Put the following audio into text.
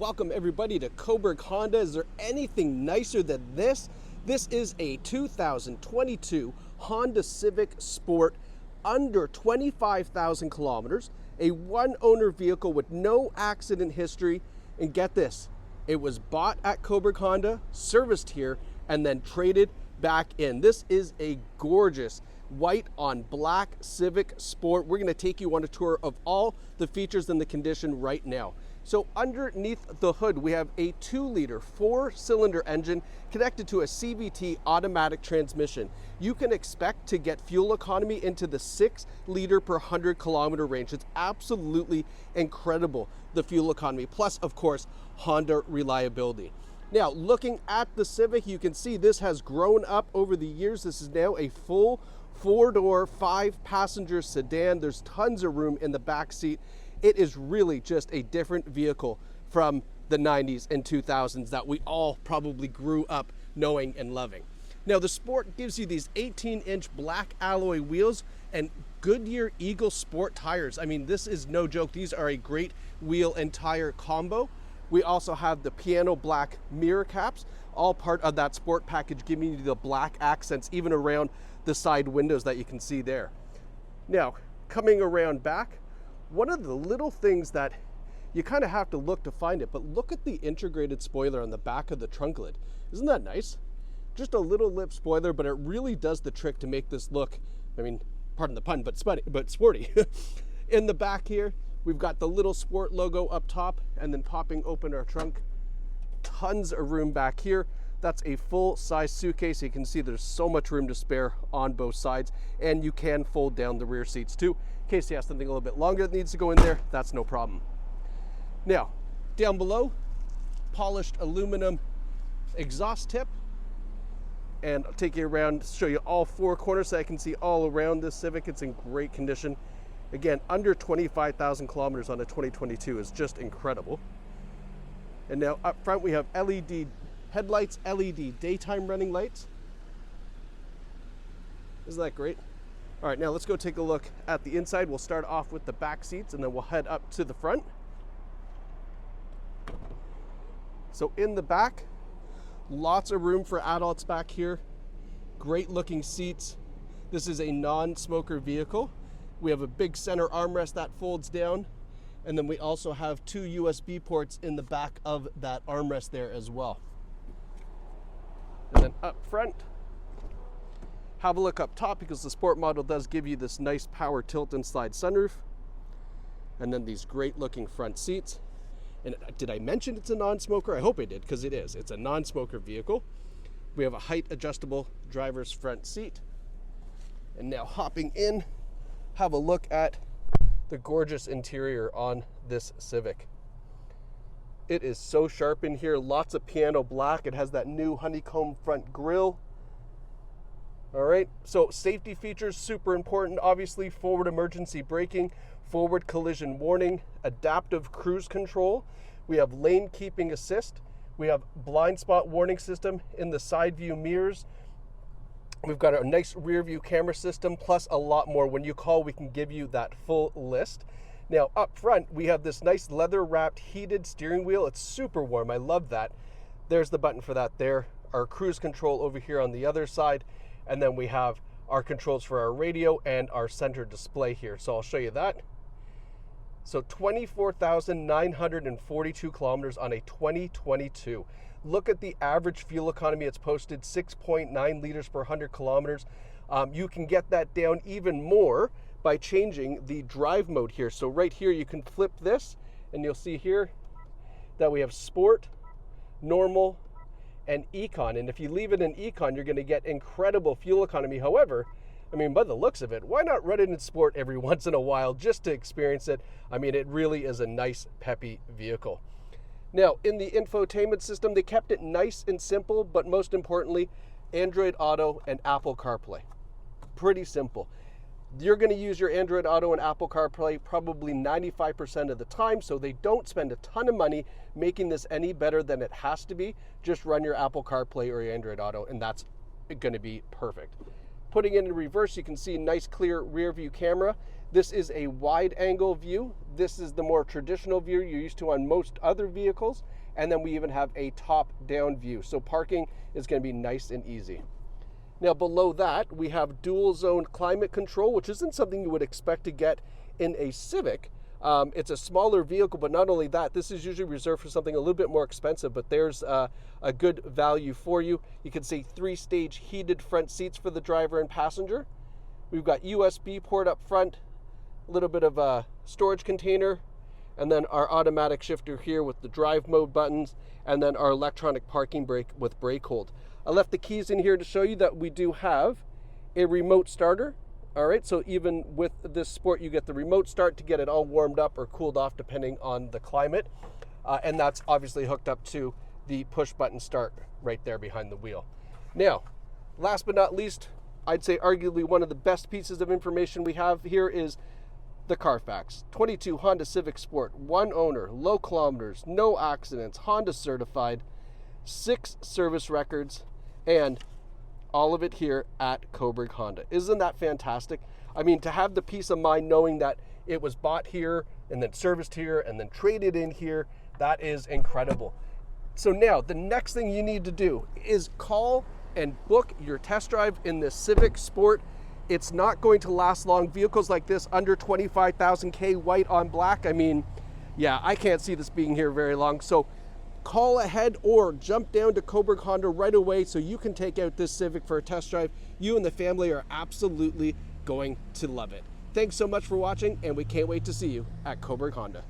welcome everybody to Cobourg Honda. Is there anything nicer than this? This is a 2022 Honda Civic Sport, under 25,000 kilometers, a one-owner vehicle with no accident history. And get this, it was bought at Cobourg Honda, serviced here, and then traded back in. This is a gorgeous white on black Civic Sport. We're going to take you on a tour of all the features and the condition right now. So underneath the hood, we have a 2-liter 4-cylinder engine connected to a CVT automatic transmission. You can expect to get fuel economy into the 6-liter per 100-kilometer range. It's absolutely incredible, the fuel economy, plus of course Honda reliability. Now, looking at the Civic, you can see this has grown up over the years. This is now a full 4-door, 5-passenger sedan. There's tons of room in the back seat. It is really just a different vehicle from the 90s and 2000s that we all probably grew up knowing and loving. Now, the Sport gives you these 18-inch black alloy wheels and Goodyear Eagle Sport tires. I mean, this is no joke. These are a great wheel and tire combo. We also have the piano black mirror caps, all part of that Sport package, giving you the black accents even around the side windows that you can see there. Now, coming around back, one of the little things that you kind of have to look to find it, but look at the integrated spoiler on the back of the trunk lid. Isn't that nice? Just a little lip spoiler, but it really does the trick to make this look, I mean, pardon the pun, but sporty. In the back here, we've got the little Sport logo up top, and then popping open our trunk, tons of room back here. That's a full-size suitcase. You can see there's so much room to spare on both sides, and you can fold down the rear seats too. In case you have something a little bit longer that needs to go in there, that's no problem. Now, down below, polished aluminum exhaust tip, and I'll take you around, show you all 4 corners so I can see all around this Civic. It's in great condition. Again, under 25,000 kilometers on a 2022 is just incredible. And now up front we have LED headlights, LED daytime running lights. Isn't that great? All right, now let's go take a look at the inside. We'll start off with the back seats and then we'll head up to the front. So in the back, lots of room for adults back here. Great looking seats. This is a non-smoker vehicle. We have a big center armrest that folds down. And then we also have 2 USB ports in the back of that armrest there as well. And then up front, have a look up top because the Sport model does give you this nice power tilt and slide sunroof. And then these great looking front seats. And did I mention it's a non-smoker? I hope I did, because it is. It's a non-smoker vehicle. We have a height adjustable driver's front seat. And now hopping in, have a look at the gorgeous interior on this Civic. It is so sharp in here, lots of piano black. It has that new honeycomb front grille. All right, so safety features, super important. Obviously, forward emergency braking, forward collision warning, adaptive cruise control. We have lane keeping assist. We have blind spot warning system in the side view mirrors. We've got a nice rear view camera system, plus a lot more. When you call, we can give you that full list. Now up front, we have this nice leather wrapped heated steering wheel. It's super warm, I love that. There's the button for that there. Our cruise control over here on the other side. And then we have our controls for our radio and our center display here. So I'll show you that. So 24,942 kilometers on a 2022. Look at the average fuel economy. It's posted 6.9 liters per 100 kilometers. You can get that down even more by changing the drive mode here. So right here, you can flip this and you'll see here that we have Sport, Normal, and Econ. And if you leave it in Econ, you're going to get incredible fuel economy. However, I mean, by the looks of it, why not run it in Sport every once in a while just to experience it? I mean, it really is a nice, peppy vehicle. Now, in the infotainment system, they kept it nice and simple, but most importantly, Android Auto and Apple CarPlay. Pretty simple. You're going to use your Android Auto and Apple CarPlay probably 95% of the time, so they don't spend a ton of money making this any better than it has to be. Just run your Apple CarPlay or your Android Auto, and that's going to be perfect. Putting it in reverse, you can see nice clear rear view camera. This is a wide angle view. This is the more traditional view you're used to on most other vehicles. And then we even have a top down view. So parking is going to be nice and easy. Now below that, we have dual zone climate control, which isn't something you would expect to get in a Civic. It's a smaller vehicle, but not only that, this is usually reserved for something a little bit more expensive, but there's a good value for you. You can see 3-stage heated front seats for the driver and passenger. We've got USB port up front, a little bit of a storage container, and then our automatic shifter here with the drive mode buttons, and then our electronic parking brake with brake hold. I left the keys in here to show you that we do have a remote starter. All right, so even with this Sport, you get the remote start to get it all warmed up or cooled off depending on the climate. And that's obviously hooked up to the push button start right there behind the wheel. Now, last but not least, I'd say arguably one of the best pieces of information we have here is the Carfax. 22 Honda Civic Sport, 1 owner, low kilometers, no accidents, Honda certified, 6 service records, and all of it here at Cobourg Honda. Isn't that fantastic? I mean, to have the peace of mind knowing that it was bought here and then serviced here and then traded in here, that is incredible. So now the next thing you need to do is call and book your test drive in this Civic Sport. It's not going to last long. Vehicles like this under 25,000 K white on black. I mean, yeah, I can't see this being here very long. So call ahead or jump down to Cobourg Honda right away so you can take out this Civic for a test drive. You and the family are absolutely going to love it. Thanks so much for watching, and we can't wait to see you at Cobourg Honda.